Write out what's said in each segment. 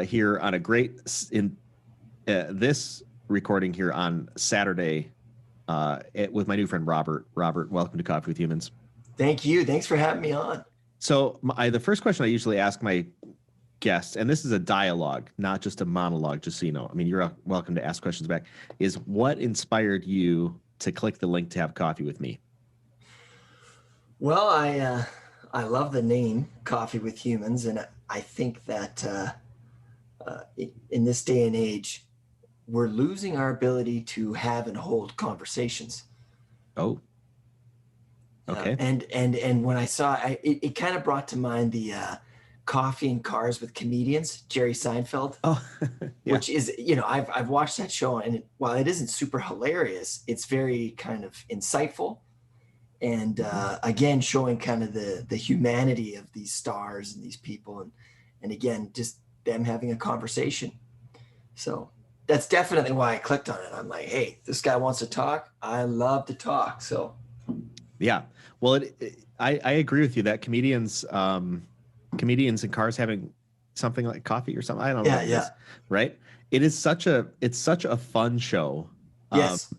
here on a this recording here on Saturday with my new friend Robert. Robert, welcome to Coffee with Humans. Thank you. Thanks for having me on. So the first question I usually ask my guests, and this is a dialogue, not just a monologue, just so you know. I mean, you're welcome to ask questions back, is what inspired you to click the link to have coffee with me? Well, I love the name Coffee with Humans, and I think that in this day and age, we're losing our ability to have and hold conversations. Oh, okay. And when I saw it kind of brought to mind the Coffee and Cars with Comedians, Jerry Seinfeld. Oh, yeah. Which is, I've watched that show, and while it isn't super hilarious, it's very kind of insightful. And again, showing kind of the humanity of these stars and these people, and again, just them having a conversation. So that's definitely why I clicked on it. I'm like, hey, this guy wants to talk. I love to talk. So yeah, well, I agree with you that comedians and cars having something like coffee or something. I don't know. Yeah. Right. It's such a fun show. Yes.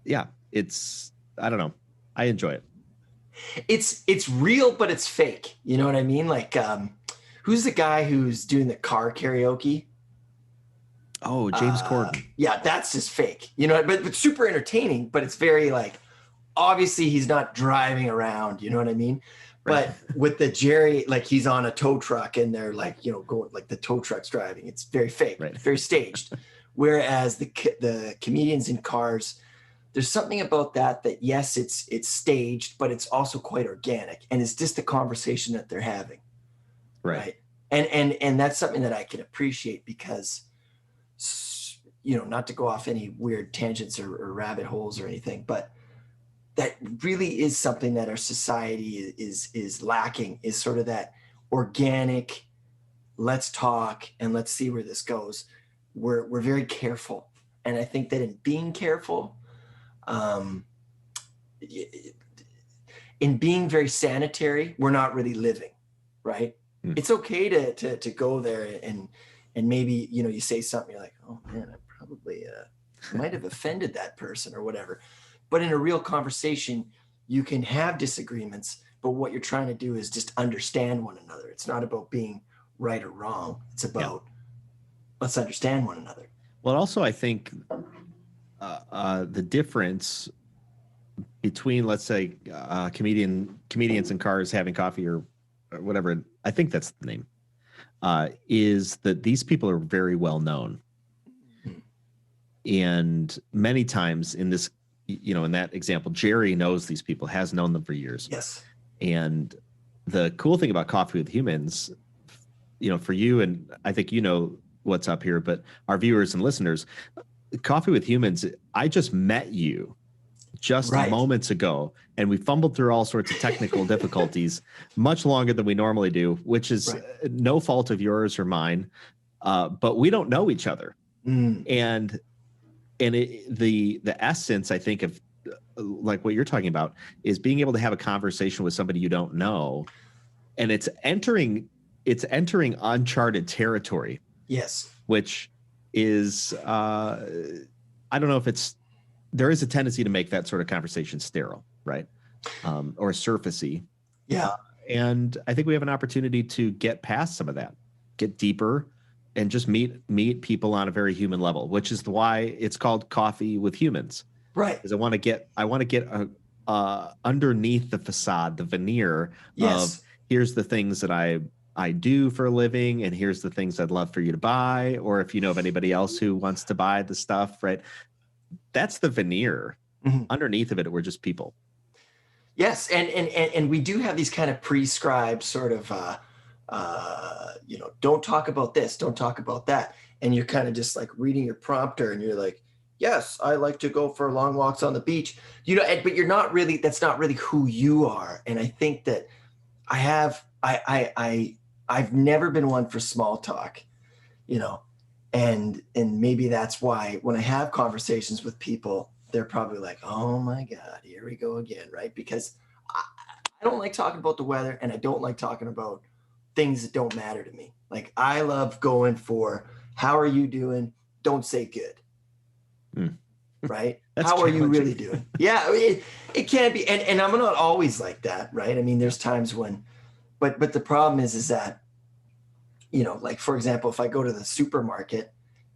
Yeah. I don't know. I enjoy it. It's real, but it's fake. You know what I mean? Like, who's the guy who's doing the car karaoke? Oh, James Corden. Yeah, that's just fake. But super entertaining. But it's very like, obviously he's not driving around. You know what I mean? Right. But with the Jerry, like he's on a tow truck and they're like, going like the tow truck's driving. It's very fake, right. Very staged. Whereas the comedians in cars, there's something about that yes, it's staged, but it's also quite organic, and it's just the conversation that they're having, right? And that's something that I can appreciate because, not to go off any weird tangents or rabbit holes or anything, but that really is something that our society is lacking, is sort of that organic, let's talk and let's see where this goes. We're very careful, and I think that in being careful, in being very sanitary, we're not really living, right? It's okay to go there and maybe, you say something, you're like, oh man, I probably might have offended that person or whatever. But in a real conversation, you can have disagreements, but what you're trying to do is just understand one another. It's not about being right or wrong. It's about let's understand one another. Well, also, I think the difference between, let's say, comedians and cars having coffee or whatever, I think that's the name, is that these people are very well known. And many times in this, in that example, Jerry knows these people, has known them for years. Yes. And the cool thing about Coffee with Humans, for you, and I think what's up here, but our viewers and listeners, Coffee with Humans, I just met you just moments ago, and we fumbled through all sorts of technical difficulties much longer than we normally do, which is no fault of yours or mine, but we don't know each other. And the essence, I think, of like what you're talking about is being able to have a conversation with somebody you don't know, and it's entering uncharted territory. Yes. Which is, I don't know if there is a tendency to make that sort of conversation sterile, right? Or surfacey. Yeah. And I think we have an opportunity to get past some of that, get deeper, and just meet people on a very human level, which is why it's called Coffee with Humans. Right. Because I want to get underneath the facade, the veneer of here's the things that I do for a living, and here's the things I'd love for you to buy, or if you know of anybody else who wants to buy the stuff, right? That's the veneer. Underneath of it, we're just people. Yes, and we do have these kind of prescribed sort of, don't talk about this, don't talk about that, and you're kind of just like reading your prompter, and you're like, yes, I like to go for long walks on the beach, but you're not really. That's not really who you are, and I think that I've never been one for small talk, and maybe that's why when I have conversations with people, they're probably like, oh my God, here we go again, right? Because I don't like talking about the weather, and I don't like talking about things that don't matter to me. Like I love going for, how are you doing? Don't say good. Mm. Right? That's How are you challenging. really doing? Yeah, it can't be. And I'm not always like that, right? I mean, there's times when, but the problem is that, like for example, if I go to the supermarket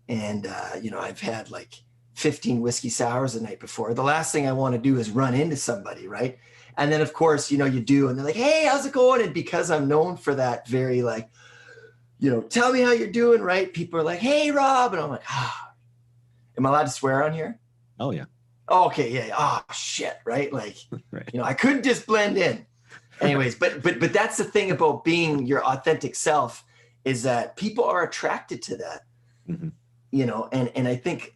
and, I've had like 15 whiskey sours the night before, the last thing I want to do is run into somebody, right? And then of course, you do, and they're like, hey, how's it going? And because I'm known for that very like, tell me how you're doing, right? People are like, hey, Rob. And I'm like, am I allowed to swear on here? Oh yeah. Oh, okay, yeah. Oh shit, right? Like, Right. I couldn't just blend in. Anyways, but that's the thing about being your authentic self, is that people are attracted to that. Mm-hmm. And I think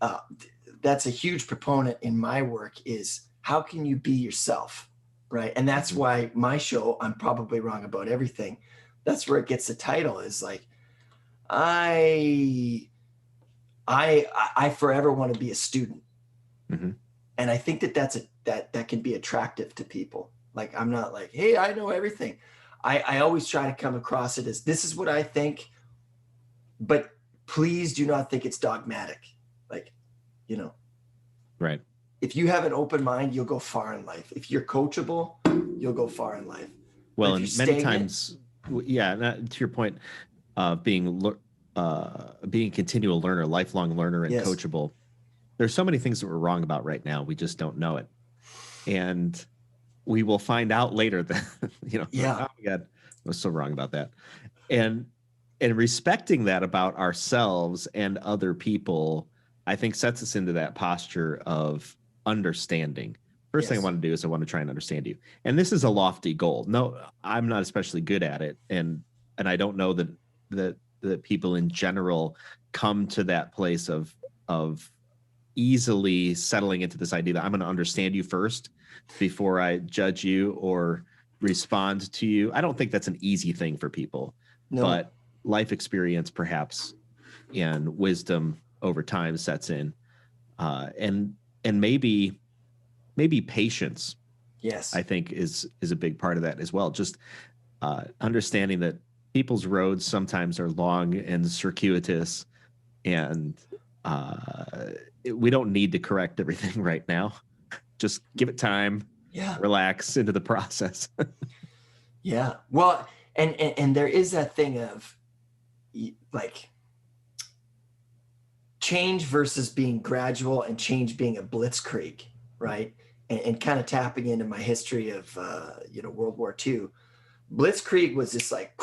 that's a huge proponent in my work, is how can you be yourself, right? And that's why my show, I'm probably wrong about everything. That's where it gets the title, is like, I forever want to be a student. Mm-hmm. And I think that can be attractive to people. Like, I'm not like, hey, I know everything. I always try to come across it as, this is what I think, but please do not think it's dogmatic. Like, Right. if you have an open mind, you'll go far in life. If you're coachable, you'll go far in life. Well, and many times, yeah, to your point, being a continual learner, lifelong learner, and coachable. There's so many things that we're wrong about right now. We just don't know it. And we will find out later that, yeah. oh my God, I was so wrong about that. And respecting that about ourselves and other people, I think sets us into that posture of understanding. First thing I want to do is I want to try and understand you. And this is a lofty goal. No, I'm not especially good at it. And I don't know that people in general come to that place of easily settling into this idea that I'm going to understand you first before I judge you or respond to you. I don't think that's an easy thing for people, but life experience perhaps and wisdom over time sets in, and maybe patience. Yes, I think is a big part of that as well. Just understanding that people's roads sometimes are long and circuitous, and we don't need to correct everything right now. Just give it time. Yeah. Relax into the process. Yeah. Well, and there is that thing of like change versus being gradual, and change being a blitzkrieg, right? And kind of tapping into my history of World War II. Blitzkrieg was just like,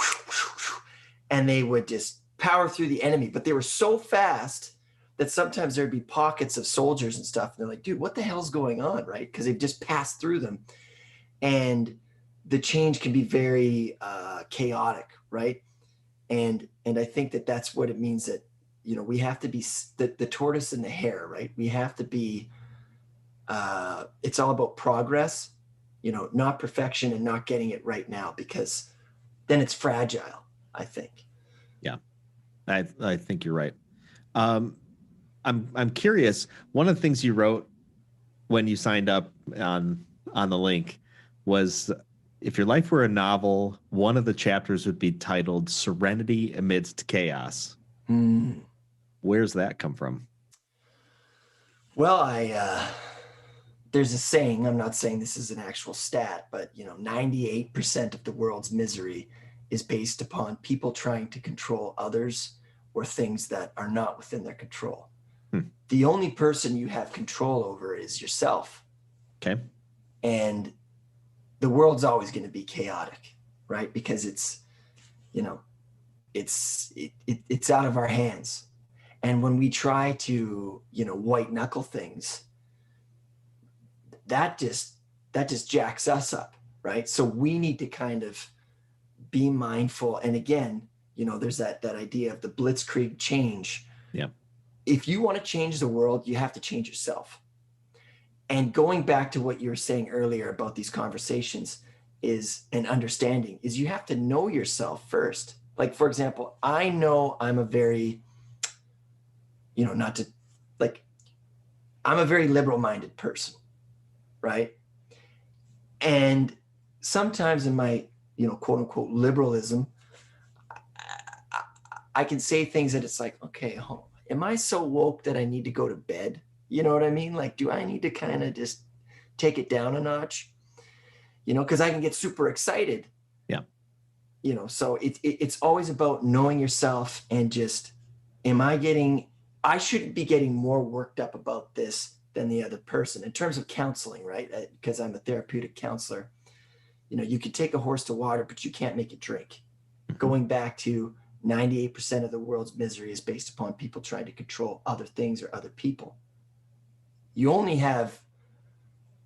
and they would just power through the enemy, but they were so fast that sometimes there'd be pockets of soldiers and stuff. And they're like, dude, what the hell's going on? Right. Because they've just passed through them. And the change can be very chaotic. Right. And I think that that's what it means, that, we have to be the tortoise and the hare, right? We have to be, it's all about progress, not perfection, and not getting it right now, because then it's fragile, I think. Yeah, I think you're right. I'm curious. One of the things you wrote when you signed up on the link was, if your life were a novel, one of the chapters would be titled "Serenity Amidst Chaos." Where's that come from? Well, there's a saying, I'm not saying this is an actual stat, but 98% of the world's misery is based upon people trying to control others or things that are not within their control. The only person you have control over is yourself. Okay. And the world's always going to be chaotic, right? Because it's out of our hands. And when we try to, white knuckle things, that just jacks us up, right? So we need to kind of be mindful. And again, there's that idea of the blitzkrieg change. Yeah. If you want to change the world, you have to change yourself. And going back to what you were saying earlier about these conversations is an understanding, is you have to know yourself first. Like, for example, I know I'm a very, I'm a very liberal-minded person, right? And sometimes in my, quote unquote liberalism, I can say things that it's like, okay, am I so woke that I need to go to bed? You know what I mean? Like, do I need to kind of just take it down a notch? You know, because I can get super excited. Yeah. You know, so it's always about knowing yourself and just, I shouldn't be getting more worked up about this than the other person in terms of counseling, right? Because I'm a therapeutic counselor. You know, you can take a horse to water, but you can't make it drink. Mm-hmm. Going back to 98% of the world's misery is based upon people trying to control other things or other people. You only have,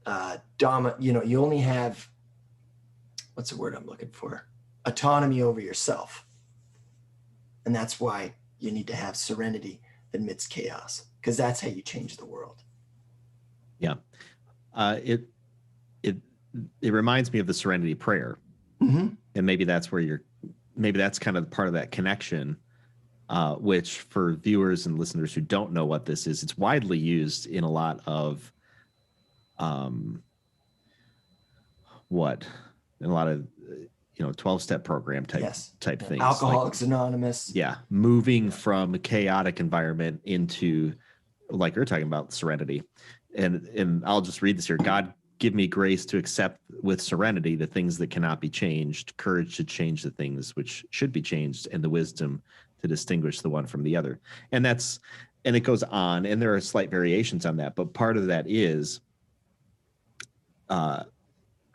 you only have, what's the word I'm looking for? Autonomy over yourself. And that's why you need to have serenity amidst chaos, because that's how you change the world. Yeah. It reminds me of the Serenity prayer. Mm-hmm. And maybe that's kind of part of that connection, which for viewers and listeners who don't know what this is, it's widely used in a lot of, in a lot of, 12-step program type things. Alcoholics Anonymous. Yeah. Moving from a chaotic environment into, like you're talking about, serenity. And I'll just read this here. God, give me grace to accept with serenity the things that cannot be changed, courage to change the things which should be changed, and the wisdom to distinguish the one from the other. And it goes on, and there are slight variations on that, but part of that is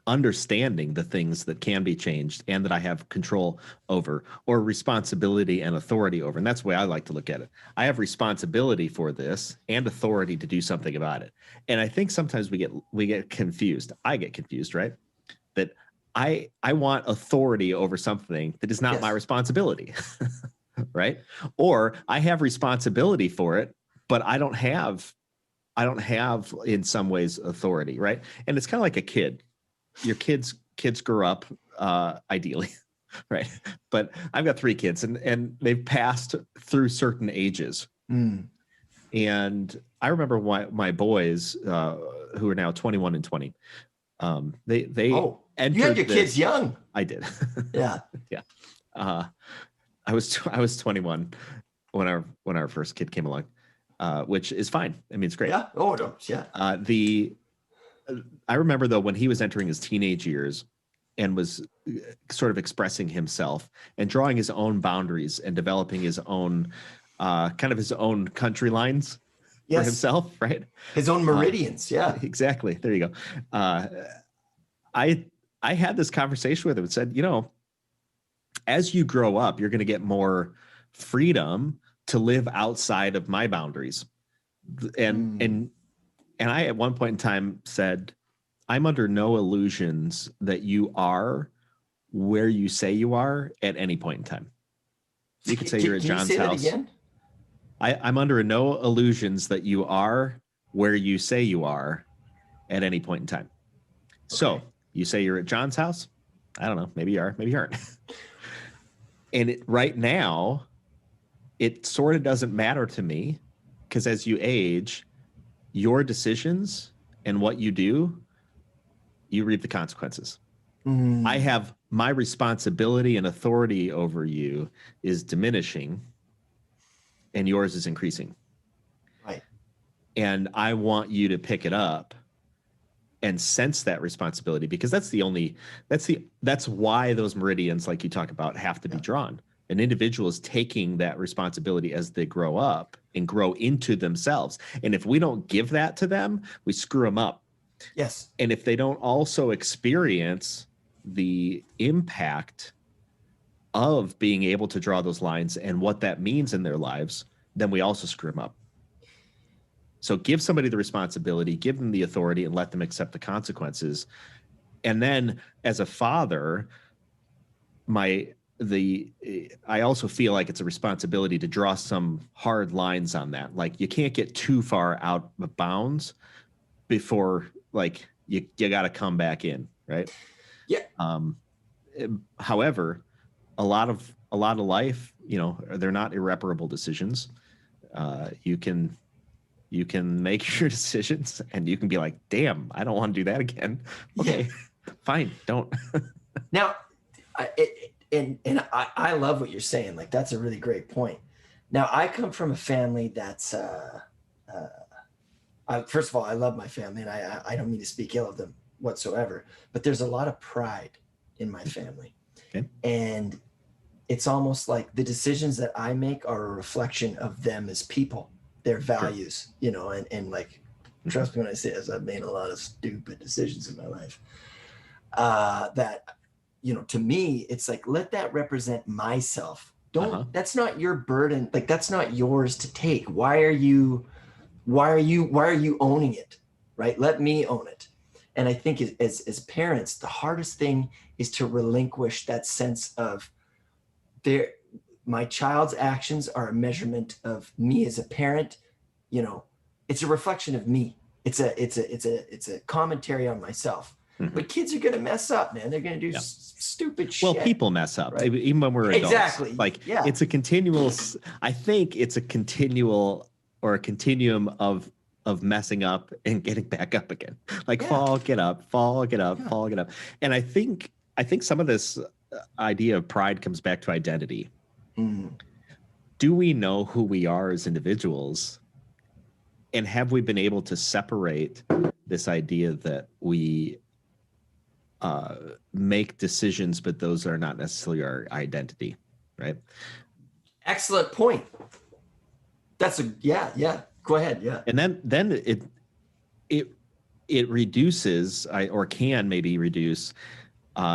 understanding the things that can be changed and that I have control over, or responsibility and authority over. And that's the way I like to look at it. I have responsibility for this and authority to do something about it. And I think sometimes we get confused. I get confused, right? That I want authority over something that is not my responsibility, right? Or I have responsibility for it, but I don't have in some ways authority, right? And it's kind of like a kid. Your kids grow up ideally, right? But I've got 3 kids, and they've passed through certain ages. Mm. And I remember my boys, who are now 21 and 20, they entered. You had your kids young. I did. Yeah. Yeah. I was 21 when our first kid came along, which is fine. I mean, it's great. Yeah. Oh, no. Yeah. I remember, though, when he was entering his teenage years and was sort of expressing himself and drawing his own boundaries and developing his own kind of his own country lines for himself, right? His own meridians. Yeah, exactly. There you go. I had this conversation with him and said, as you grow up, you're going to get more freedom to live outside of my boundaries. And I, at one point in time, said, I'm under no illusions that you are where you say you are at any point in time. You could say you're at John's house. That again? I'm under no illusions that you are where you say you are at any point in time. Okay. So you say you're at John's house? I don't know. Maybe you are. Maybe you aren't. And right now, it sort of doesn't matter to me, because as you age, your decisions and what you do, you reap the consequences. Mm. I have my responsibility and authority over you is diminishing, and yours is increasing. Right. And I want you to pick it up and sense that responsibility, because that's why those meridians, like you talk about, have to be drawn. An individual is taking that responsibility as they grow up and grow into themselves. And if we don't give that to them, we screw them up. Yes. And if they don't also experience the impact of being able to draw those lines and what that means in their lives, then we also screw them up. So give somebody the responsibility, give them the authority, and let them accept the consequences. And then as a father, I also feel like it's a responsibility to draw some hard lines on that. Like, you can't get too far out of bounds before, like, you got to come back in, right? Yeah. However, a lot of life, they're not irreparable decisions. You can make your decisions, and you can be like, damn, I don't want to do that again. Okay, fine, don't. Now, I love what you're saying. Like, that's a really great point. Now, I come from a family that's first of all, I love my family, and I don't mean to speak ill of them whatsoever, but there's a lot of pride in my family. Okay. And it's almost like the decisions that I make are a reflection of them as people, their values, you know, and like, trust me when I say this, I've made a lot of stupid decisions in my life. That, you know, to me, it's like, let that represent myself. Don't, that's not your burden. Like, that's not yours to take. Why are you owning it? Right? Let me own it. And I think as parents, the hardest thing is to relinquish that sense of my child's actions are a measurement of me as a parent. You know, it's a reflection of me. It's a commentary on myself. But kids are going to mess up, man. They're going to do stupid shit. Well, people mess up, right? Even when we're adults. Exactly. Like, it's a continual, I think it's a continual or a continuum of messing up and getting back up again. Like, fall, get up, fall, get up, fall, get up. And I think some of this idea of pride comes back to identity. Do we know who we are as individuals? And have we been able to separate this idea that we make decisions, but those are not necessarily our identity, right? Excellent point. That's go ahead. And then it reduces, or can maybe reduce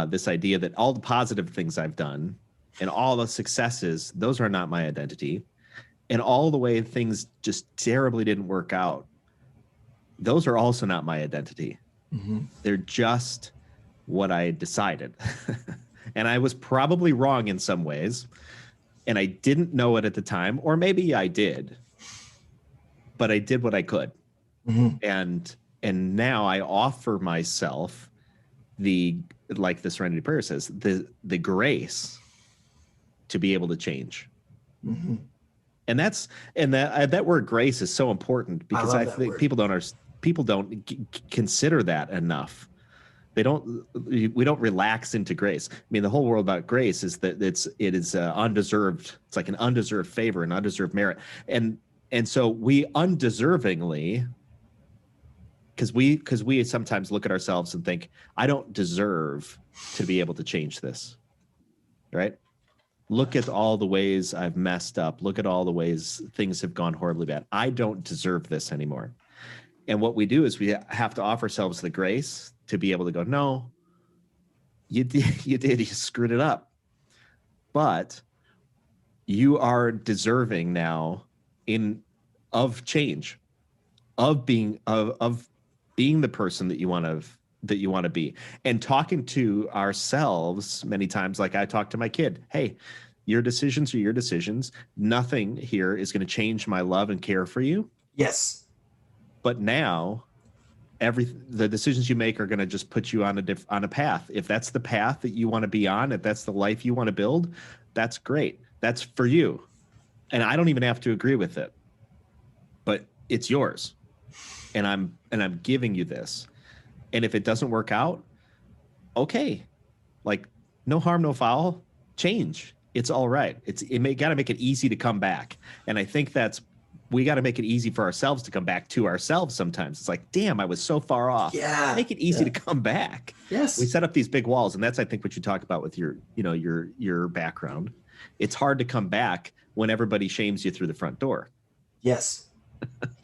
this idea that all the positive things I've done and all the successes, those are not my identity. And all the way things just terribly didn't work out, those are also not my identity. They're just what I decided. And I was probably wrong in some ways, and I didn't know it at the time, or maybe I did, but I did what I could. And now I offer myself like the Serenity Prayer says, the grace to be able to change. And that word grace is so important, because I think people don't consider that enough. We don't relax into grace. I mean, the whole world about grace is that it is undeserved. It's like an undeserved favor, an undeserved merit. And so we undeservingly, because we sometimes look at ourselves and think, I don't deserve to be able to change this. Right? Look at all the ways I've messed up. Look at all the ways things have gone horribly bad. I don't deserve this anymore. And what we do is we have to offer ourselves the grace to be able to go, no, you screwed it up. But you are deserving now of change, of being the person that you want to be. And talking to ourselves many times, like I talk to my kid, hey, your decisions are your decisions. Nothing here is going to change my love and care for you. Yes. But now the decisions you make are going to just put you on a path. If that's the path that you want to be on, if that's the life you want to build, that's great. That's for you. And I don't even have to agree with it, but it's yours. And I'm giving you this. And if it doesn't work out, okay, like no harm, no foul, change. It's all right. Got to make it easy to come back. And I think we got to make it easy for ourselves to come back to ourselves sometimes. It's like, damn, I was so far off. Yeah. Make it easy to come back. Yes. We set up these big walls. And that's, I think, what you talk about with your background. It's hard to come back when everybody shames you through the front door. Yes.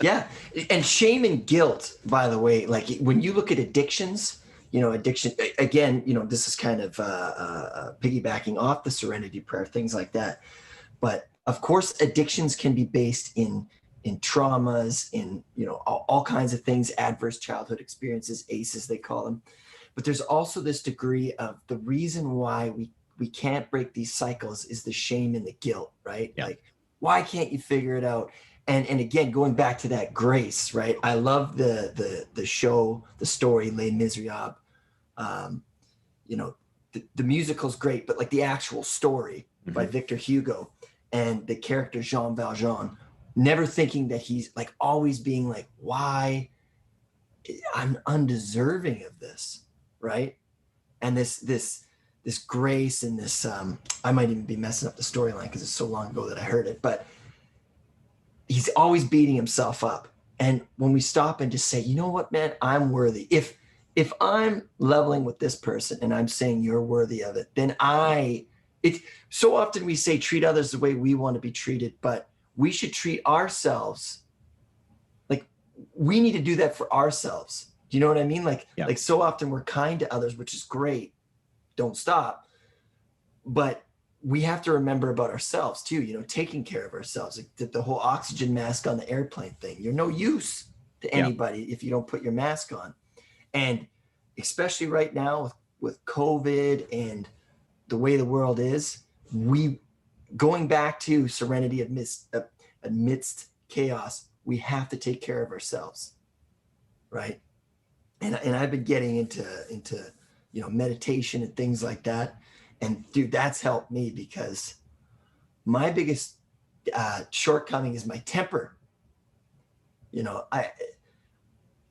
Yeah. And shame and guilt, by the way, like when you look at addictions, addiction, again, this is kind of piggybacking off the Serenity Prayer, things like that. But of course, addictions can be based in traumas, in, all kinds of things, adverse childhood experiences, ACEs, they call them. But there's also this degree of the reason why we can't break these cycles is the shame and the guilt, right? Yeah. Like, why can't you figure it out? And again, going back to that grace, right? I love the show, the story, Les Miserables. The musical's great, but like the actual story by Victor Hugo and the character Jean Valjean, never thinking that he's like always being like, why I'm undeserving of this, right? And this this grace and this, I might even be messing up the storyline because it's so long ago that I heard it, but he's always beating himself up. And when we stop and just say, you know what, man, I'm worthy. If I'm leveling with this person and I'm saying you're worthy of it, then it's so often we say treat others the way we want to be treated, but we should treat ourselves like we need to do that for ourselves. Do you know what I mean? Like so often we're kind to others, which is great. Don't stop. But we have to remember about ourselves too, you know, taking care of ourselves. Like the whole oxygen mask on the airplane thing. You're no use to anybody if you don't put your mask on. And especially right now with COVID and the way the world is, going back to serenity amidst chaos, we have to take care of ourselves, right? And I've been getting into you know, meditation and things like that. And dude, that's helped me because my biggest shortcoming is my temper. You know,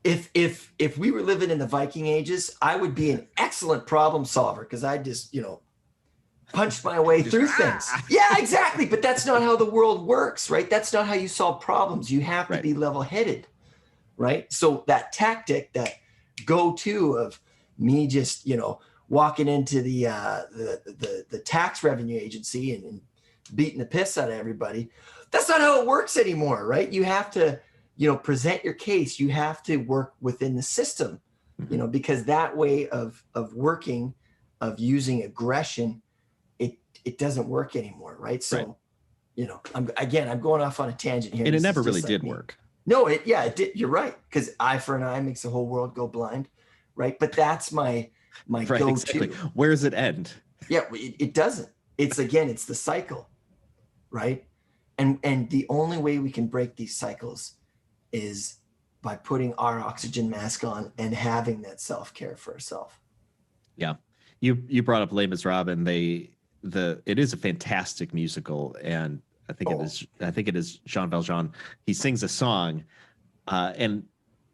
if we were living in the Viking ages, I would be an excellent problem solver because I just, you know, punch my way through things. Yeah, exactly. But that's not how the world works, right? That's not how you solve problems. You have to be level-headed, right? So that tactic, that go-to of me just, you know, walking into the tax revenue agency and beating the piss out of everybody, that's not how it works anymore, right? You have to, you know, present your case. You have to work within the system, you know, because that way of working, of using aggression, it doesn't work anymore, right? So, you know, I'm going off on a tangent here. And it never really did work. No, it did. You're right, because eye for an eye makes the whole world go blind, right? But that's my go-to. Exactly. Where does it end? Yeah, it doesn't. It's the cycle, right? And the only way we can break these cycles is by putting our oxygen mask on and having that self-care for ourselves. Yeah. You brought up Les Miserables, and it is a fantastic musical, and I think it is Jean Valjean. He sings a song, and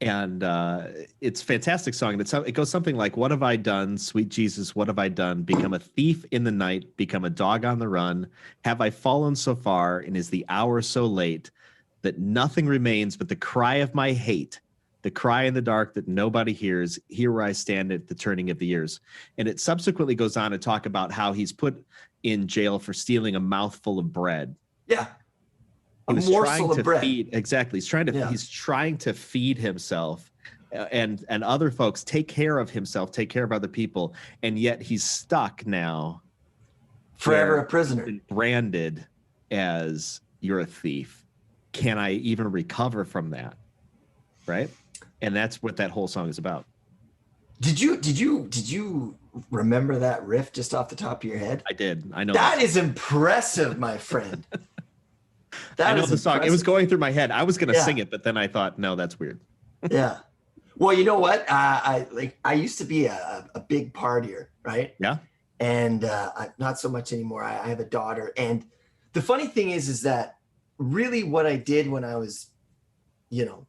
it's a fantastic song. And it goes something like, "What have I done, sweet Jesus? What have I done? Become a thief in the night, become a dog on the run. Have I fallen so far, and is the hour so late that nothing remains but the cry of my hate, the cry in the dark that nobody hears, here where I stand at the turning of the years." And it subsequently goes on to talk about how he's put in jail for stealing a mouthful of bread. Yeah. He was trying to feed. Exactly. He's trying to feed himself and other folks, take care of himself, take care of other people. And yet he's stuck now. Forever a prisoner. Branded as, you're a thief. Can I even recover from that? Right. And that's what that whole song is about. Did you remember that riff just off the top of your head? I did. I know that is impressive, my friend. I know the song. It was going through my head. I was going to sing it, but then I thought, no, that's weird. Yeah. Well, you know what? I used to be a big partier, right? Yeah. And not so much anymore. I have a daughter, and the funny thing is that really what I did when I was, you know,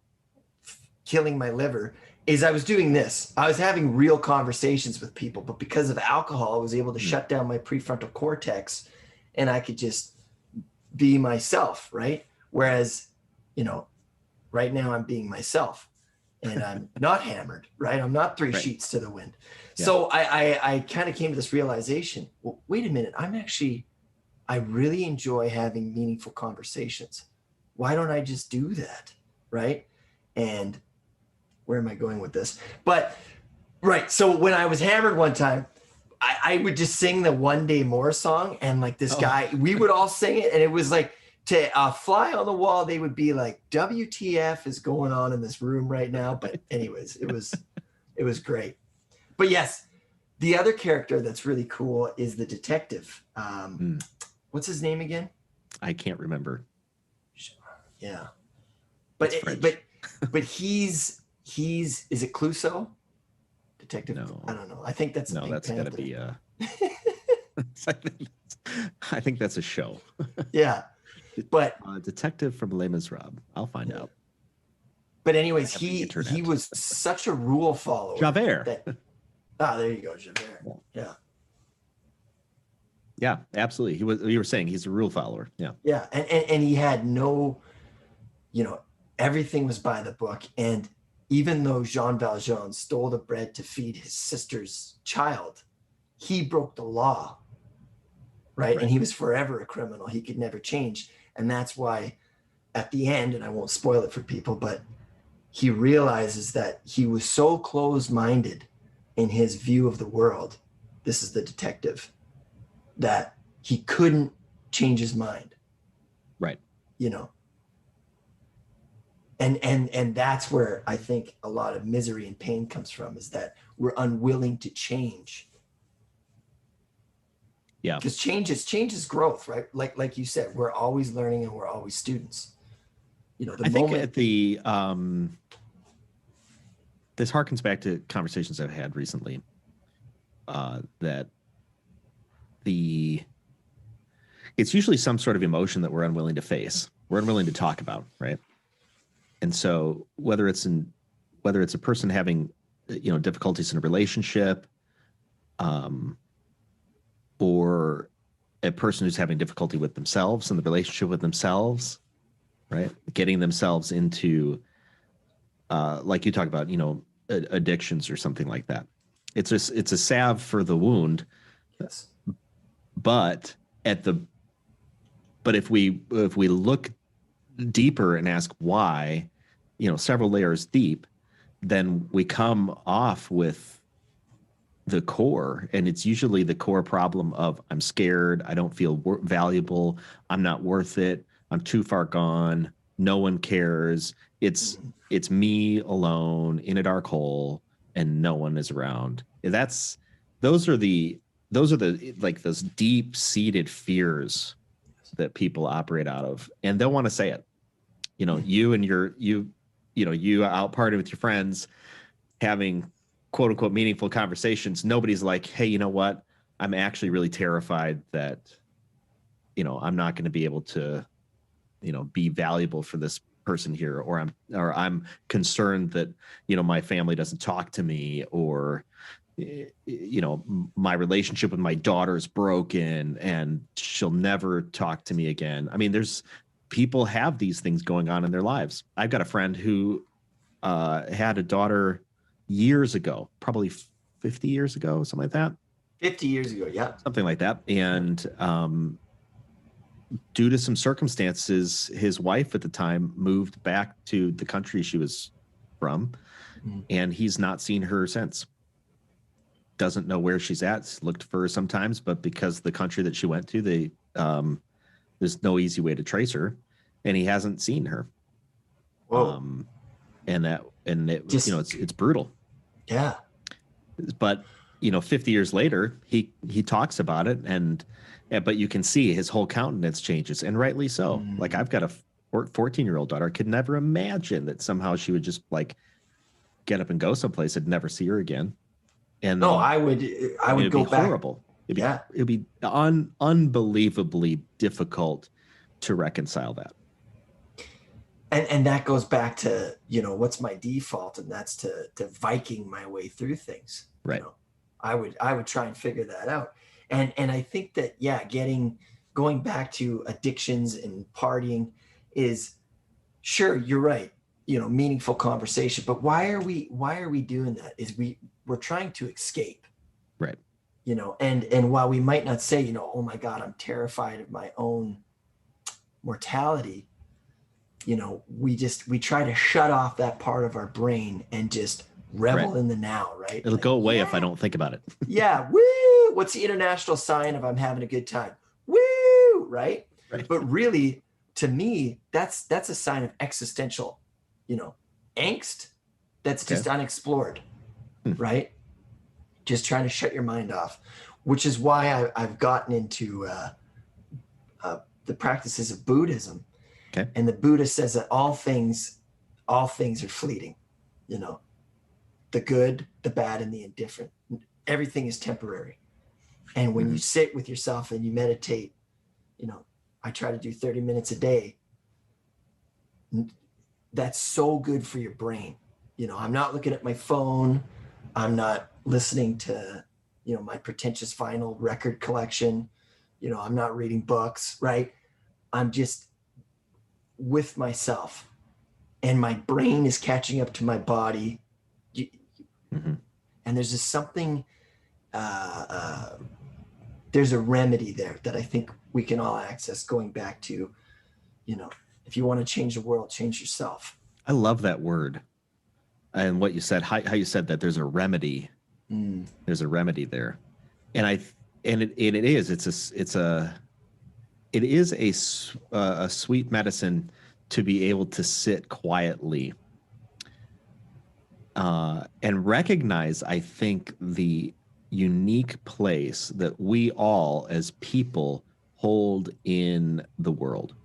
killing my liver is I was doing this. I was having real conversations with people, but because of alcohol, I was able to shut down my prefrontal cortex, and I could just be myself, right? Whereas, you know, right now I'm being myself, and I'm not hammered, right? I'm not three sheets to the wind. Yeah. So I kind of came to this realization, well, wait a minute, I really enjoy having meaningful conversations. Why don't I just do that, right? And where am I going with this? But, right, so when I was hammered one time, I would just sing the One Day More song, and like this guy, we would all sing it, and it was like, to fly on the wall, they would be like, WTF is going on in this room right now? But anyways, it was great. But yes, the other character that's really cool is the detective. What's his name again? I can't remember. Yeah. But he's is it Clouseau? Detective? No. I don't know. I think that's that's got to be I think that's a show. Yeah. But Detective from Les Miserables. I'll find out. But anyways, he was such a rule follower. Javert. There you go, Javert. Yeah. Yeah, absolutely. You were saying he's a rule follower. Yeah. Yeah. And he had no, you know, everything was by the book. And even though Jean Valjean stole the bread to feed his sister's child, he broke the law, right? And Right. he was forever a criminal. He could never change. And that's why at the end, and I won't spoil it for people, but he realizes that he was so closed-minded in his view of the world. This is the detective, that he couldn't change his mind, Right. you know. And that's where I think a lot of misery and pain comes from, is that we're unwilling to change. Yeah. Because change is growth, right? Like you said, we're always learning and we're always students. You know, the I think moment at the this harkens back to conversations I've had recently, that it's usually some sort of emotion that we're unwilling to face, we're unwilling to talk about, right? And so whether it's a person having, difficulties in a relationship, or a person who's having difficulty with themselves and the relationship with themselves, right? Getting themselves into, like you talk about, addictions or something like that. It's a salve for the wound, yes. but if we look deeper and ask why, several layers deep, then we come off with the core, and it's usually the core problem of I'm scared, I don't feel valuable, I'm not worth it, I'm too far gone, no one cares, it's me alone in a dark hole and no one is around. Those are the like those deep seated fears that people operate out of, and they'll want to say it. You and you out partying with your friends, having quote unquote meaningful conversations. Nobody's like, hey, you know what? I'm actually really terrified that, I'm not going to be able to, be valuable for this person here, or I'm concerned that, my family doesn't talk to me, or, my relationship with my daughter's broken and she'll never talk to me again. I mean, people have these things going on in their lives. I've got a friend who had a daughter years ago, probably 50 years ago, something like that. 50 years ago, yeah. Something like that. And due to some circumstances, his wife at the time moved back to the country she was from, and he's not seen her since. Doesn't know where she's at. Looked for her sometimes, but because the country that she went to, there's no easy way to trace her, and he hasn't seen her. Whoa. And it's brutal. Yeah. But 50 years later, he talks about it, but you can see his whole countenance changes, and rightly so. Like, I've got a 14-year-old daughter. I could never imagine that somehow she would just like get up and go someplace and never see her again. And no, I would go back. Horrible. It'd be unbelievably difficult to reconcile that. And that goes back to, what's my default, and that's to Viking my way through things. Right. I would try and figure that out. And I think that, going back to addictions and partying is, sure, you're right, meaningful conversation, but why are we doing that? Is we're trying to escape. Right. And while we might not say, oh my God, I'm terrified of my own mortality, we try to shut off that part of our brain and just revel in the now, right? It'll go away if I don't think about it. Yeah. Woo! What's the international sign of I'm having a good time? Woo! Right? But really, to me, that's a sign of existential, angst that's just unexplored, right? Just trying to shut your mind off, which is why I've gotten into the practices of Buddhism. Okay. And the Buddha says that all things are fleeting, the good, the bad, and the indifferent. Everything is temporary. And when you sit with yourself and you meditate, I try to do 30 minutes a day. That's so good for your brain. I'm not looking at my phone. I'm not listening to, my pretentious vinyl record collection. I'm not reading books, right? I'm just with myself, and my brain is catching up to my body. Mm-hmm. And there's just something, there's a remedy there that I think we can all access, going back to, if you want to change the world, change yourself. I love that word. And what you said, how you said that there's a remedy. There's a remedy there. And it is a sweet medicine to be able to sit quietly and recognize, I think, the unique place that we all as people hold in the world.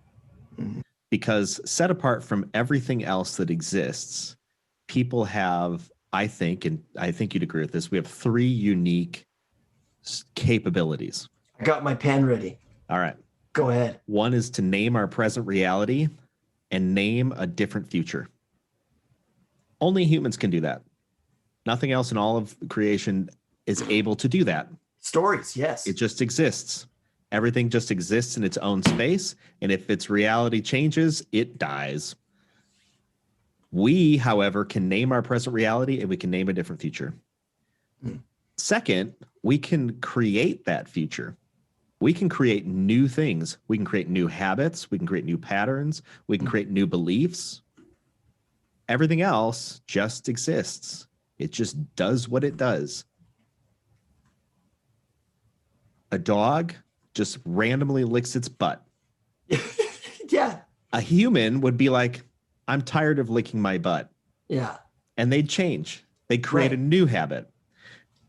Because set apart from everything else that exists, people have, I think, and I think you'd agree with this, we have three unique capabilities. I got my pen ready. All right. Go ahead. One is to name our present reality and name a different future. Only humans can do that. Nothing else in all of creation is able to do that. Stories, yes. It just exists. Everything just exists in its own space. And if its reality changes, it dies. We, however, can name our present reality and we can name a different future. Second, we can create that future. We can create new things. We can create new habits. We can create new patterns. We can create new beliefs. Everything else just exists. It just does what it does. A dog just randomly licks its butt. Yeah. A human would be like, I'm tired of licking my butt. Yeah. And they'd change. They'd create a new habit.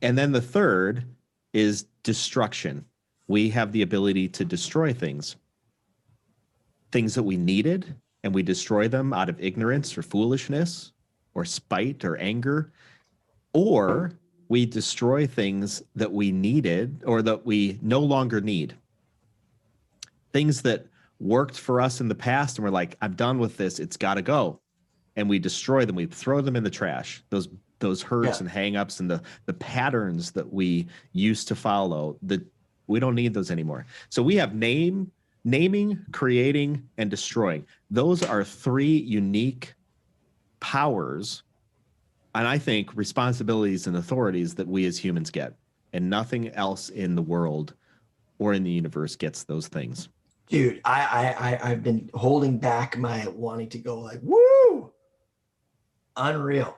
And then the third is destruction. We have the ability to destroy things that we needed, and we destroy them out of ignorance or foolishness or spite or anger, or we destroy things that we needed or that we no longer need. Things that worked for us in the past, and we're like, I'm done with this. It's got to go. And we destroy them. We throw them in the trash. Those hurts and hangups and the patterns that we used to follow, we don't need those anymore. So we have naming, creating, and destroying. Those are three unique powers, and I think responsibilities and authorities that we as humans get. And nothing else in the world or in the universe gets those things. Dude, I've been holding back my wanting to go like, woo! Unreal.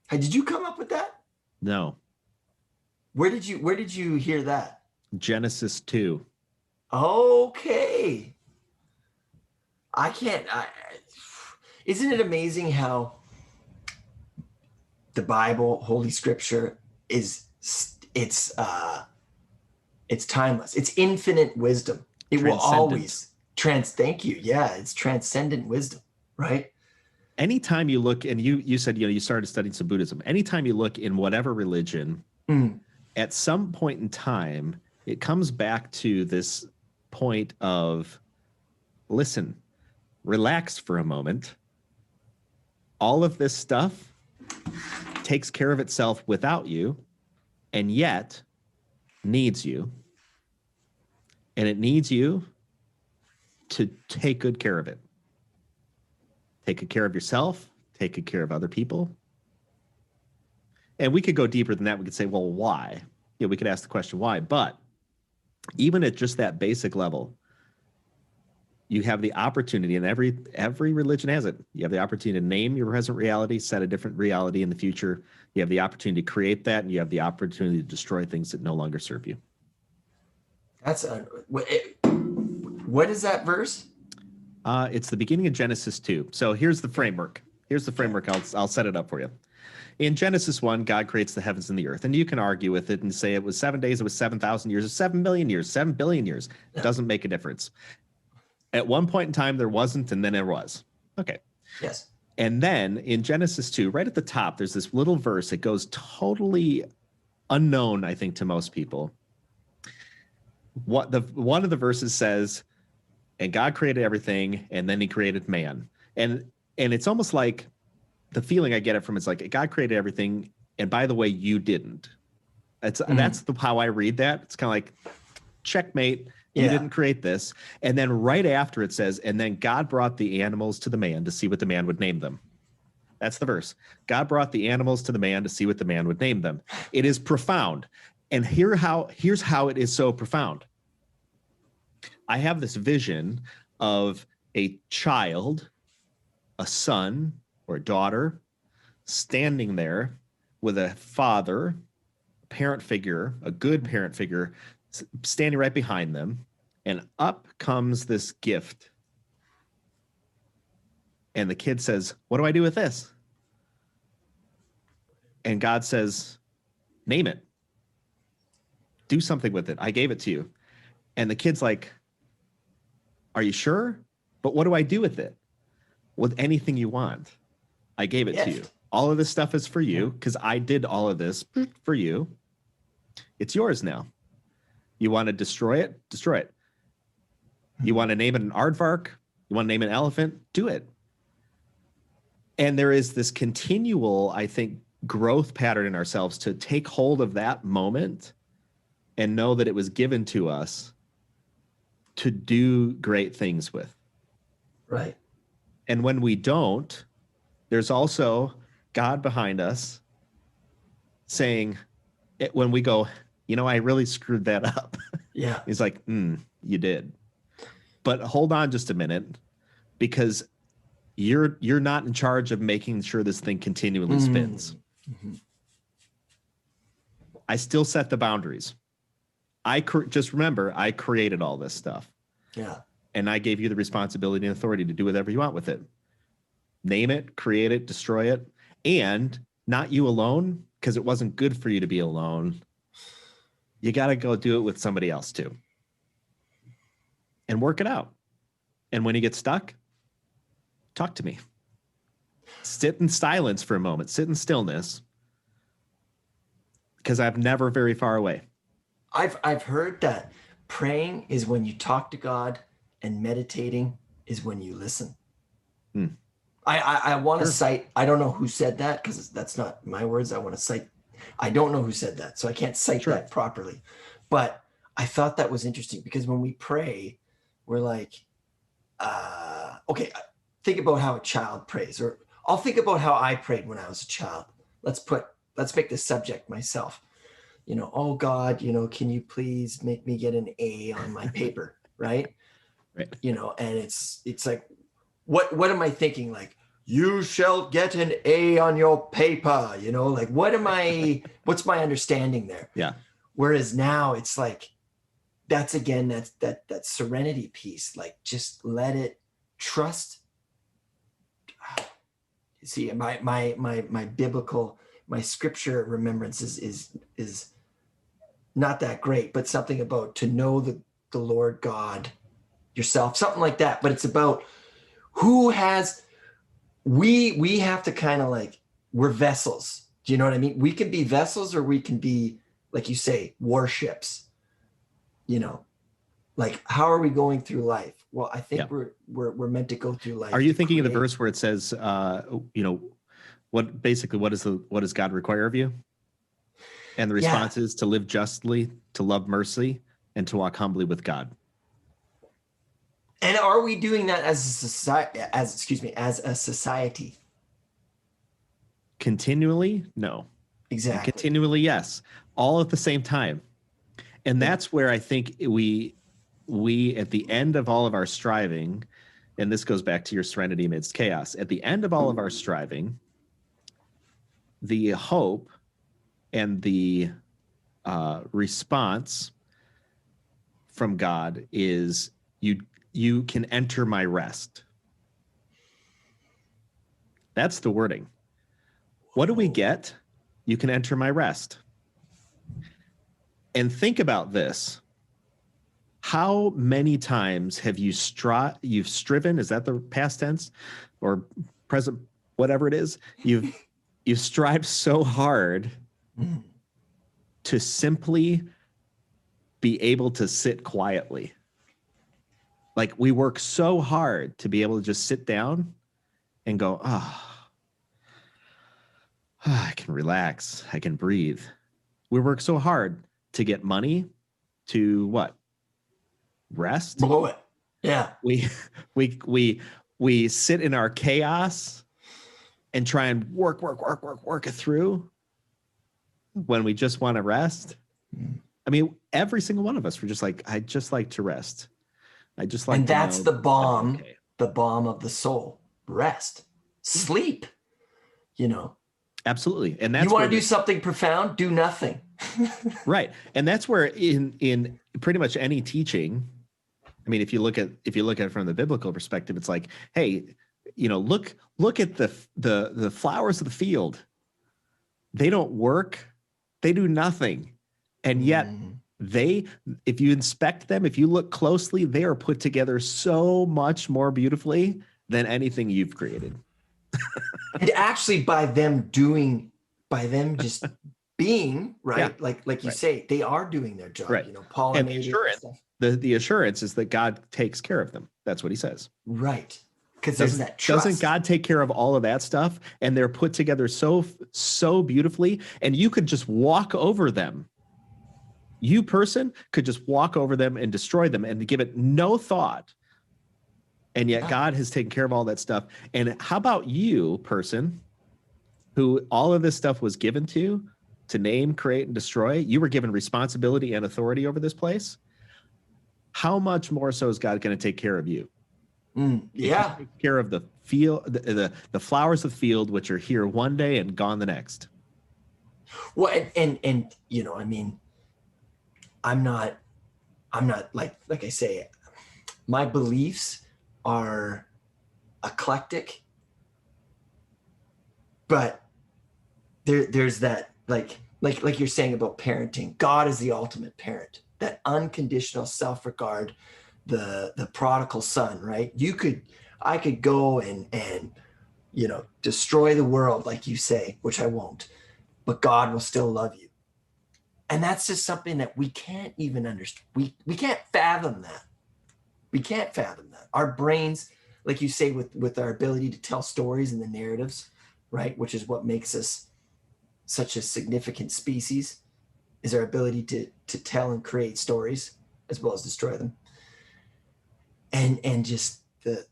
Hey, did you come up with that? No. Where did you hear that? Genesis 2. Okay. Isn't it amazing how the Bible, Holy Scripture, it's timeless. It's infinite wisdom. It will always thank you. Yeah, it's transcendent wisdom, right? Anytime you look, and you said, you started studying some Buddhism. Anytime you look in whatever religion, at some point in time, it comes back to this point of, listen, relax for a moment. All of this stuff takes care of itself without you, and yet needs you. And it needs you to take good care of it. Take good care of yourself, take good care of other people. And we could go deeper than that. We could say, well, why? Yeah, we could ask the question why. But even at just that basic level, you have the opportunity, and every religion has it. You have the opportunity to name your present reality, set a different reality in the future. You have the opportunity to create that, and you have the opportunity to destroy things that no longer serve you. That's what is that verse? It's the beginning of Genesis 2. So here's the framework. I'll set it up for you. In Genesis 1, God creates the heavens and the earth. And you can argue with it and say it was 7 days, it was 7,000 years, or 7 million years, 7 billion years. It doesn't make a difference. At one point in time, there wasn't, and then there was. Okay. Yes. And then in Genesis 2, right at the top, there's this little verse that goes totally unknown, I think, to most people. One of the verses says, and God created everything, and then he created man. And it's almost like the feeling I get it from is like, God created everything, and by the way, you didn't. That's how I read that. It's kind of like, checkmate. You didn't create this. And then right after it says, and then God brought the animals to the man to see what the man would name them. That's the verse. God brought the animals to the man to see what the man would name them. It is profound. And here's how it is so profound. I have this vision of a child, a son or a daughter, standing there with a father, a parent figure, a good parent figure, standing right behind them. And up comes this gift. And the kid says, what do I do with this? And God says, name it. Do something with it. I gave it to you. And the kid's like, are you sure? But what do I do with it? With anything you want. I gave it to you. All of this stuff is for you because I did all of this for you. It's yours now. You want to destroy it? Destroy it. You want to name it an aardvark? You want to name it an elephant? Do it. And there is this continual, I think, growth pattern in ourselves to take hold of that moment and know that it was given to us to do great things with. Right. And when we don't, there's also God behind us saying, when we go, I really screwed that up. Yeah. He's like, you did. But hold on just a minute, because you're not in charge of making sure this thing continually spins. Mm-hmm. I still set the boundaries. Just remember, I created all this stuff. Yeah. And I gave you the responsibility and authority to do whatever you want with it. Name it, create it, destroy it, and not you alone, because it wasn't good for you to be alone. You got to go do it with somebody else too. And work it out. And when you get stuck, talk to me. Sit in silence for a moment. Sit in stillness. Because I'm never very far away. I've heard that praying is when you talk to God and meditating is when you listen. I want to cite, I don't know who said that because that's not my words. I want to cite, I don't know who said that, so I can't cite that properly. But I thought that was interesting because when we pray, we're like, okay, think about how a child prays, or I'll think about how I prayed when I was a child. Let's make the subject myself. Oh God, can you please make me get an A on my paper, right? Right. And it's like, what am I thinking? Like, you shall get an A on your paper, like, what's my understanding there? Yeah. Whereas now it's like, that's again, that serenity piece, like, just let it trust. See, my biblical, my scripture remembrance is not that great, but something about to know the Lord God yourself, something like that. But it's about we have to kind of like, we're vessels. Do you know what I mean? We can be vessels, or we can be, like you say, warships. Like, how are we going through life? Well, I think we're meant to go through life. Are you thinking of the verse where it says, what does God require of you? And the response is to live justly, to love mercy, and to walk humbly with God. And are we doing that as a society? Continually? No. Exactly. And continually, yes. All at the same time. And that's where I think we at the end of all of our striving, and this goes back to your serenity amidst chaos, at the end of all of our striving, the hope and the response from God is you can enter my rest. That's the wording. What do we get? You can enter my rest. And think about this. How many times have you've striven, is that the past tense or present, whatever it is? You've strived so hard to simply be able to sit quietly. Like, we work so hard to be able to just sit down and go, I can relax. I can breathe. We work so hard to get money, to what? rest. Blow it. Yeah. We we sit in our chaos and try and work it through when we just want to rest. I mean, every single one of us were just like, I just like to rest. I just like And to that's know the that balm, I'm okay. the balm of the soul. Rest, sleep, you know. Absolutely. And You that's want where to do something profound, do nothing. right. And that's where in pretty much any teaching, I mean, if you look at it from the biblical perspective, it's like, hey, look at the flowers of the field. They don't work, they do nothing. And yet if you inspect them, if you look closely, they are put together so much more beautifully than anything you've created. And actually by them just being, right? Yeah. Like you Right. say, they are doing their job, Right. pollinating And the assurance, stuff. the assurance is that God takes care of them. That's what he says. Right. Because there's that trust. Doesn't God take care of all of that stuff? And they're put together so beautifully, and you could just walk over them. You person could just walk over them and destroy them and give it no thought. And yet God has taken care of all that stuff. And how about you, person, who all of this stuff was given to name, create, and destroy? You were given responsibility and authority over this place. How much more so is God going to take care of you? Yeah. Take care of the field, the flowers of the field, which are here one day and gone the next. Well, and I mean, I'm not like I say, my beliefs are eclectic, but there's that like you're saying about parenting. God is the ultimate parent, that unconditional self-regard, the prodigal son, right? I could go and destroy the world, like you say, which I won't, but God will still love you. And that's just something that we can't even understand. We can't fathom that. We can't fathom that. Our brains, like you say, with our ability to tell stories and the narratives, right, which is what makes us such a significant species, is our ability to tell and create stories as well as destroy them. And just that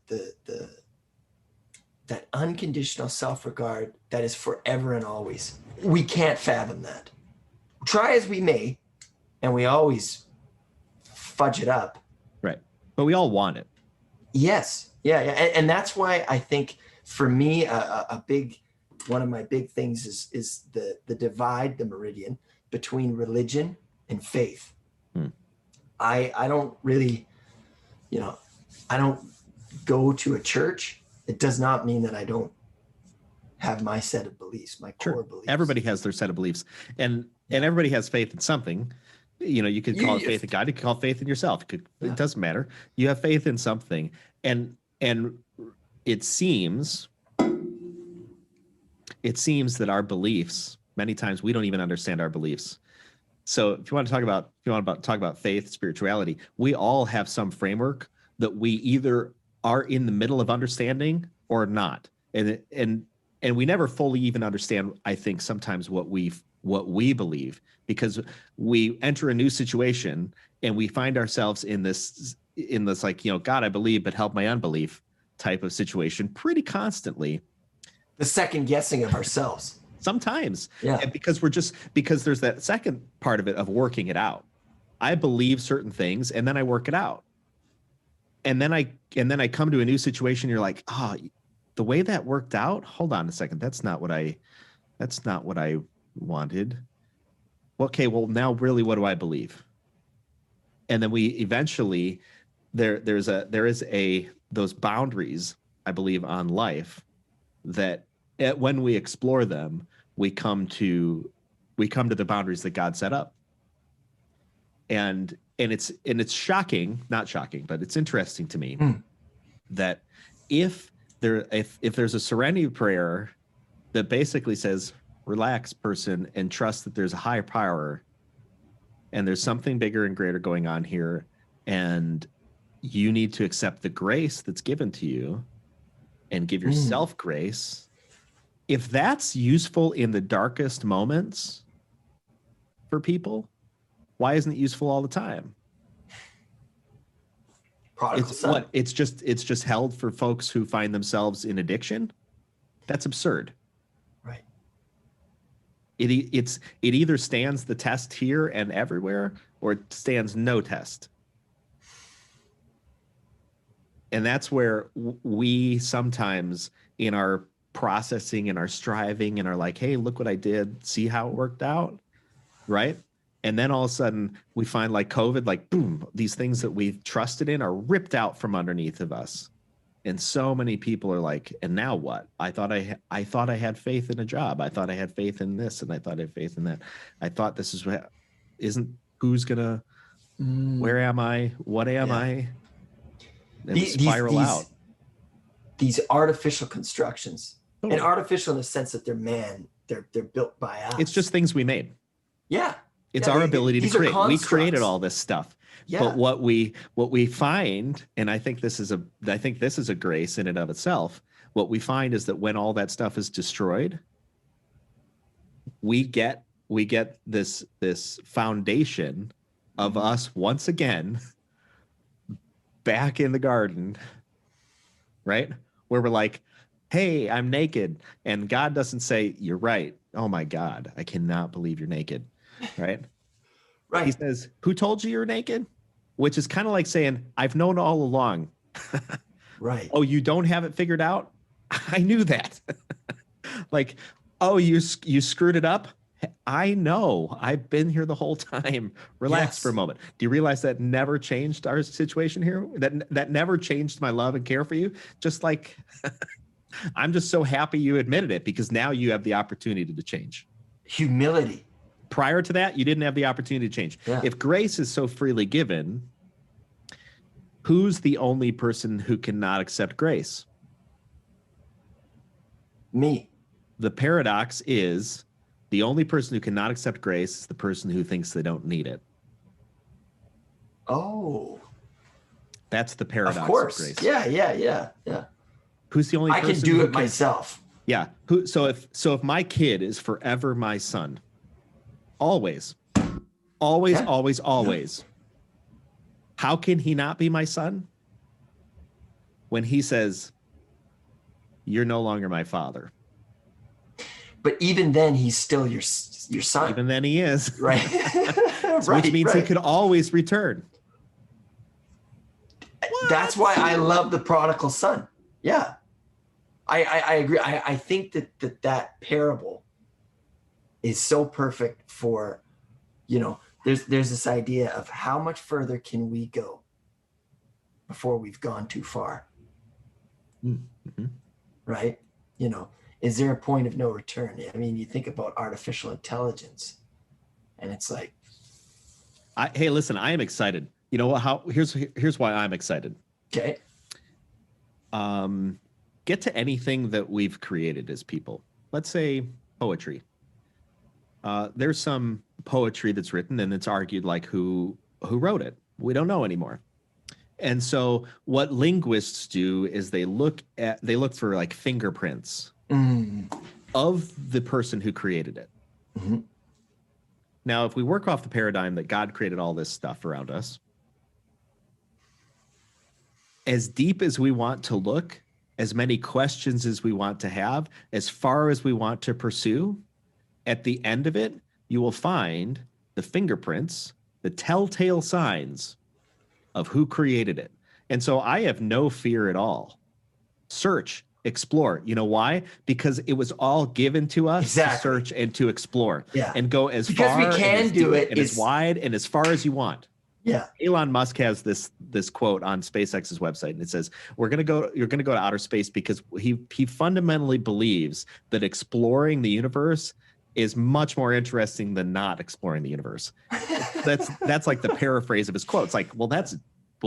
unconditional self-regard that is forever and always. We can't fathom that. Try as we may, and we always fudge it up. Right. But we all want it. Yes. Yeah. And that's why I think for me, one of my big things is the divide, the meridian between religion and faith. I don't really, I don't go to a church. It does not mean that I don't have my set of beliefs, my core beliefs. Everybody has their set of beliefs, and everybody has faith in something. You could call it faith in God. You could call it faith in yourself. It doesn't matter. You have faith in something, and it seems that our beliefs, many times we don't even understand our beliefs. So if you want to talk about faith, spirituality, we all have some framework that we either are in the middle of understanding or not, and we never fully even understand, I think, sometimes what we believe, because we enter a new situation and we find ourselves in this like, God, I believe, but help my unbelief type of situation pretty constantly. The second guessing of ourselves. Sometimes. Yeah. And because there's that second part of it of working it out. I believe certain things and then I work it out. And then I come to a new situation. You're like, the way that worked out, hold on a second. That's not what I wanted. Okay, well, now really, what do I believe? And then we eventually there is those boundaries, I believe, on life that when we explore them, we come to the boundaries that God set up. And it's shocking, not shocking, but it's interesting to me that if there's a serenity prayer that basically says, relax, person, and trust that there's a higher power and there's something bigger and greater going on here, and you need to accept the grace that's given to you and give yourself grace. If that's useful in the darkest moments for people, why isn't it useful all the time? Prodigal It's son. what? It's just held for folks who find themselves in addiction. That's absurd. Right. It either stands the test here and everywhere, or it stands no test. And that's where we sometimes, in our processing and our striving and are like, hey, look what I did, see how it worked out, right? And then all of a sudden we find, like COVID, like boom, these things that we've trusted in are ripped out from underneath of us. And so many people are like, and now what? I thought I had faith in a job. I thought I had faith in this, and I thought I had faith in that. I thought this is what isn't who's gonna, where am I? What am I? And spiral out. These artificial constructions, Totally. and artificial in the sense that they're built by us. It's just things we made. Yeah. It's our ability to create. We created all this stuff. Yeah. But what we find, and I think this is a grace in and of itself. What we find is that when all that stuff is destroyed, we get this foundation of us once again back in the garden, right? Where we're like, hey, I'm naked. And God doesn't say, you're right. Oh my God, I cannot believe you're naked. Right? Right. He says, who told you you're naked? Which is kind of like saying, I've known all along. Right. Oh, you don't have it figured out? I knew that. Like, oh, you screwed it up? I know. I've been here the whole time. Relax for a moment. Do you realize that never changed our situation here? That never changed my love and care for you? Just like, I'm just so happy you admitted it, because now you have the opportunity to change. Humility. Prior to that, you didn't have the opportunity to change. Yeah. If grace is so freely given, who's the only person who cannot accept grace? Me. The paradox is the only person who cannot accept grace is the person who thinks they don't need it. Oh. That's the paradox of course. Grace. Yeah. Who's the only person I can do it myself. Yeah. So if my kid is forever my son, always, how can he not be my son? When he says, you're no longer my father. But even then, he's still your son. Even then he is. Right. Which means he could always return. That's why I love the prodigal son. Yeah. I agree. I think that parable is so perfect for, there's this idea of how much further can we go before we've gone too far. Mm-hmm. Right? Is there a point of no return? I mean, you think about artificial intelligence, and it's like, hey, listen, I am excited. You know what? Here's why I'm excited. Okay. Get to anything that we've created as people. Let's say poetry. There's some poetry that's written, and it's argued like who wrote it. We don't know anymore. And so what linguists do is they look for like fingerprints of the person who created it. Mm-hmm. Now, if we work off the paradigm that God created all this stuff around us, as deep as we want to look, as many questions as we want to have, as far as we want to pursue, at the end of it, you will find the fingerprints, the telltale signs of who created it. And so I have no fear at all. Search, explore. You know why? Because it was all given to us to search and to explore. Yeah. And go as because far we can and as do deep it and as wide and as far as you want. Yeah. Elon Musk has this quote on SpaceX's website, and it says, you're going to go to outer space because he fundamentally believes that exploring the universe is much more interesting than not exploring the universe. That's like the paraphrase of his quote. It's like, well,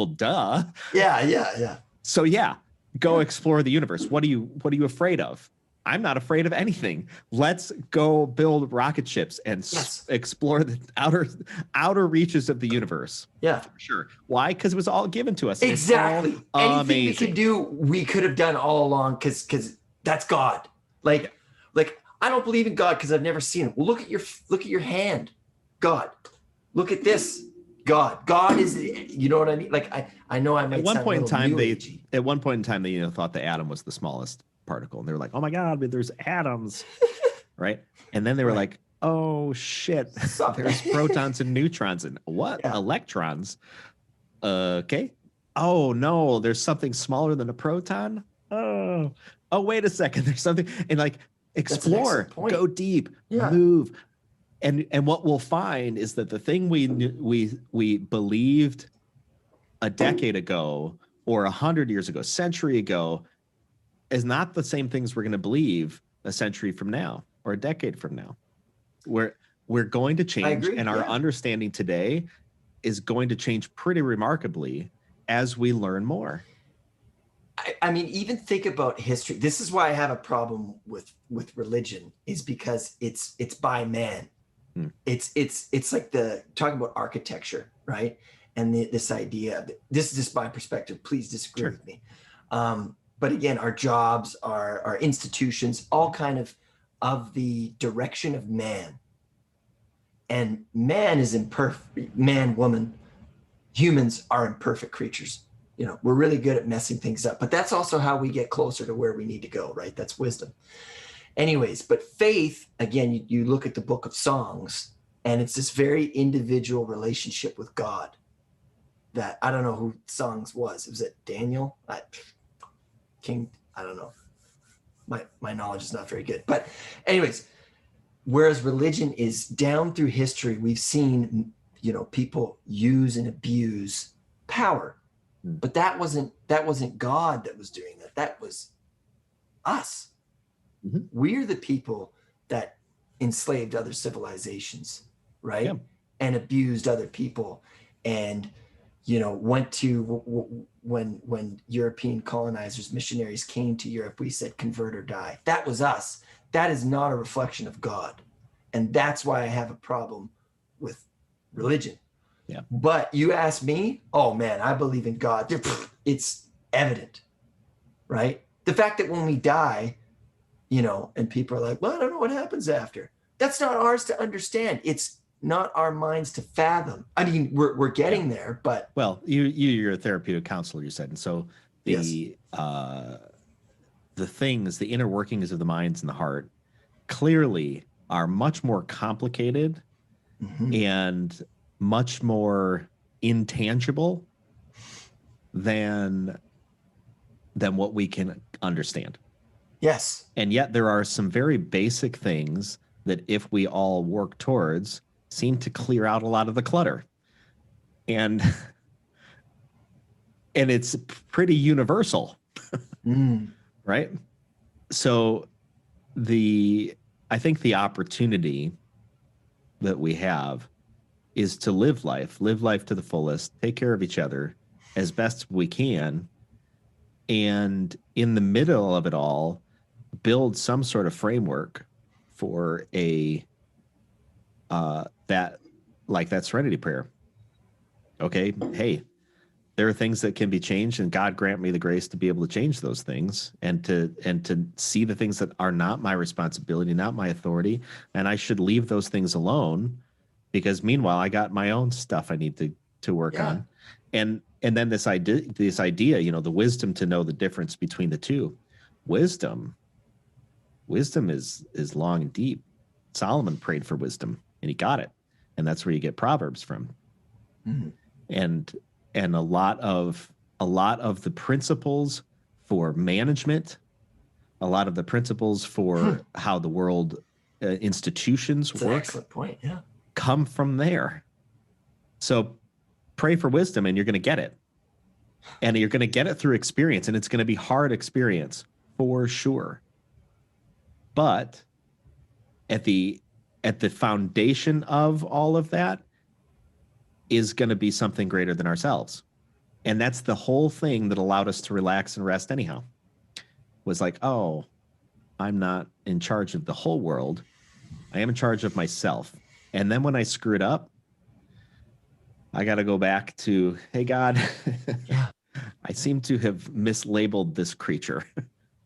duh. Yeah. So yeah, go explore the universe. What are you afraid of? I'm not afraid of anything. Let's go build rocket ships and explore the outer reaches of the universe. Yeah, for sure. Why? Because it was all given to us. Exactly. Anything amazing. we could do, we could have done all along because that's God. Like I don't believe in God because I've never seen him. Well, look at your hand, God. Look at this. God is, you know what I mean? Like I know I At might one sound a point in little time, new they agey. thought the atom was the smallest particle, and they were like, "Oh my God, but there's atoms," right? And then they were Right. like, "Oh shit, there's protons and neutrons and what? Yeah. Electrons? Okay. Oh no, there's something smaller than a proton. Oh, oh, wait a second. There's something, and like That's an excellent explore, point. go deep, Yeah. move, and what we'll find is that the thing we believed a decade ago or 100 years ago, a century ago, is not the same things we're going to believe a century from now or a decade from now. We're going to I change, agree. and our Yeah. understanding today is going to change pretty remarkably as we learn more. I mean, even think about history. This is why I have a problem with religion, is because it's by man. Hmm. It's like the talking about architecture, right? And this idea. This is just my perspective. Please disagree Sure. with me. But again, our jobs, our institutions, all kind of the direction of man. And man is imperfect. Man, woman, humans are imperfect creatures. You know, we're really good at messing things up, but that's also how we get closer to where we need to go, right? That's wisdom. Anyways, but faith, again, you look at the book of Songs, and it's this very individual relationship with God that I don't know who Songs was. Was it Daniel? King? I don't know. My knowledge is not very good. But anyways, whereas religion is down through history, we've seen, you know, people use and abuse power. But that wasn't God that was doing that. That was us. Mm-hmm. We're the people that enslaved other civilizations, right? Yeah. And abused other people, and you know, went to when European colonizers, missionaries came to Europe, we said convert or die. That was us. That is not a reflection of God, and that's why I have a problem with religion. Yeah. But you ask me, oh man, I believe in God. It's evident, right? The fact that when we die, you know, and people are like, well, I don't know what happens after. That's not ours to understand. It's not our minds to fathom. I mean, we're getting there, but well, you're a therapeutic counselor, you said, and so yes, the things, the inner workings of the minds and the heart, clearly are much more complicated mm-hmm. and much more intangible than what we can understand. Yes, And yet there are some very basic things that if we all work towards seem to clear out a lot of the clutter. And and it's pretty universal. Right? So I think the opportunity that we have is to live life to the fullest, take care of each other as best we can, and in the middle of it all, build some sort of framework for that serenity prayer. Okay, hey, there are things that can be changed, and God grant me the grace to be able to change those things, and to see the things that are not my responsibility, not my authority, and I should leave those things alone, because meanwhile I got my own stuff I need to work on. And then this idea, you know, the wisdom to know the difference between the two. Wisdom is long and deep. Solomon prayed for wisdom and he got it. And that's where you get Proverbs from. Mm-hmm. And a lot of the principles for management, a lot of the principles for how the world institutions That's an work, excellent point. Yeah, come from there. So pray for wisdom and you're going to get it. And you're going to get it through experience, and it's going to be hard experience for sure. But at the foundation of all of that is going to be something greater than ourselves. And that's the whole thing that allowed us to relax and rest anyhow. Was like, oh, I'm not in charge of the whole world. I am in charge of myself. And then when I screw it up, I got to go back to, hey, God, yeah, I seem to have mislabeled this creature.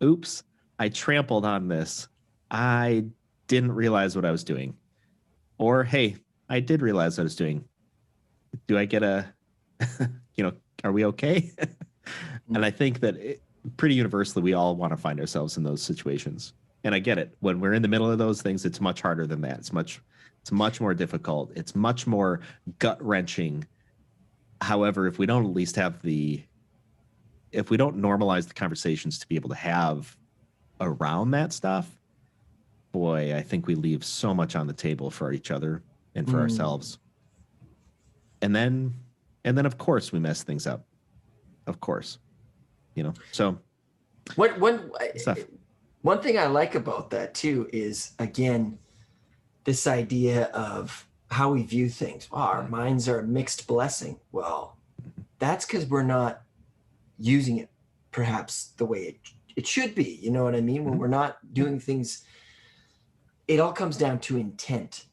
Oops, I trampled on this. I didn't realize what I was doing. Or, hey, I did realize what I was doing. do I get a, are we okay? And I think that pretty universally, we all want to find ourselves in those situations. And I get it. When we're in the middle of those things, it's much harder than that. It's much more difficult. It's much more gut wrenching. However, if we don't at least if we don't normalize the conversations to be able to have around that stuff, boy, I think we leave so much on the table for each other and for ourselves. And then of course we mess things up. Of course, so one thing I like about that too is, again, this idea of how we view things. Oh, our minds are a mixed blessing. Well, that's because we're not using it perhaps the way it should be. You know what I mean? When we're not doing things, it all comes down to intent.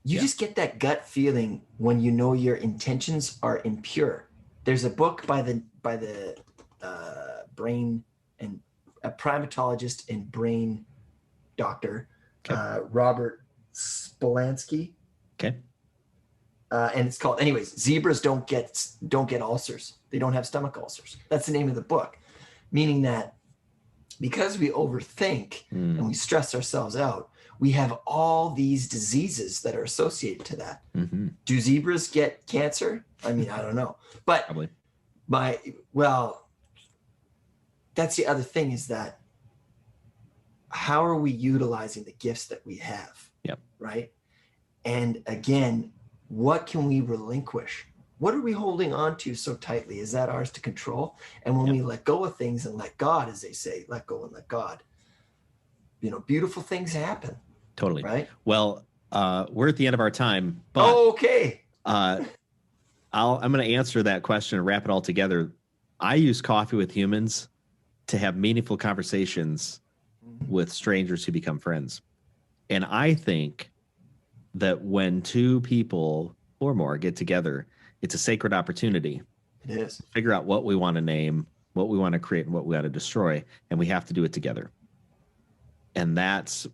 You just get that gut feeling when you know your intentions are impure. There's a book by the brain and a primatologist and brain doctor, Robert Spolansky. Okay. And it's called, anyways, Zebras don't get ulcers. They don't have stomach ulcers. That's the name of the book. Meaning that because we overthink and we stress ourselves out, we have all these diseases that are associated to that. Mm-hmm. Do zebras get cancer? I mean, I don't know. But probably. That's the other thing, is that how are we utilizing the gifts that we have? Yep. Right. And again, what can we relinquish? What are we holding on to so tightly? Is that ours to control? And when we let go of things and let God, as they say, let go and let God, beautiful things happen. Totally. Right. Well, we're at the end of our time, but okay. I'm going to answer that question and wrap it all together. I use Coffee with Humans to have meaningful conversations with strangers who become friends. And I think that when two people or more get together, it's a sacred opportunity. It is. To figure out what we want to name, what we want to create, and what we want to destroy, and we have to do it together. And that's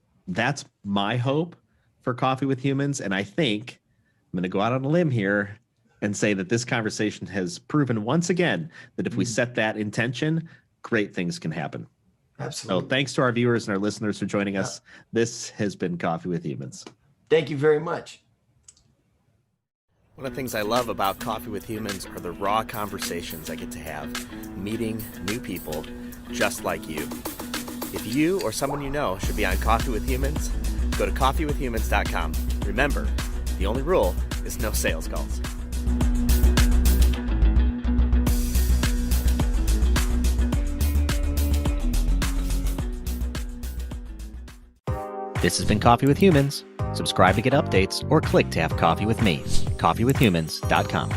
my hope for Coffee with Humans. And I think I'm going to go out on a limb here and say that this conversation has proven once again that if we set that intention, great things can happen. Absolutely. So thanks to our viewers and our listeners for joining us. This has been Coffee with Humans. Thank you very much. One of the things I love about Coffee with Humans are the raw conversations I get to have, meeting new people just like you. If you or someone you know should be on Coffee with Humans, go to coffeewithhumans.com. Remember, the only rule is no sales calls. This has been Coffee with Humans. Subscribe to get updates or click to have coffee with me. coffeewithhumans.com.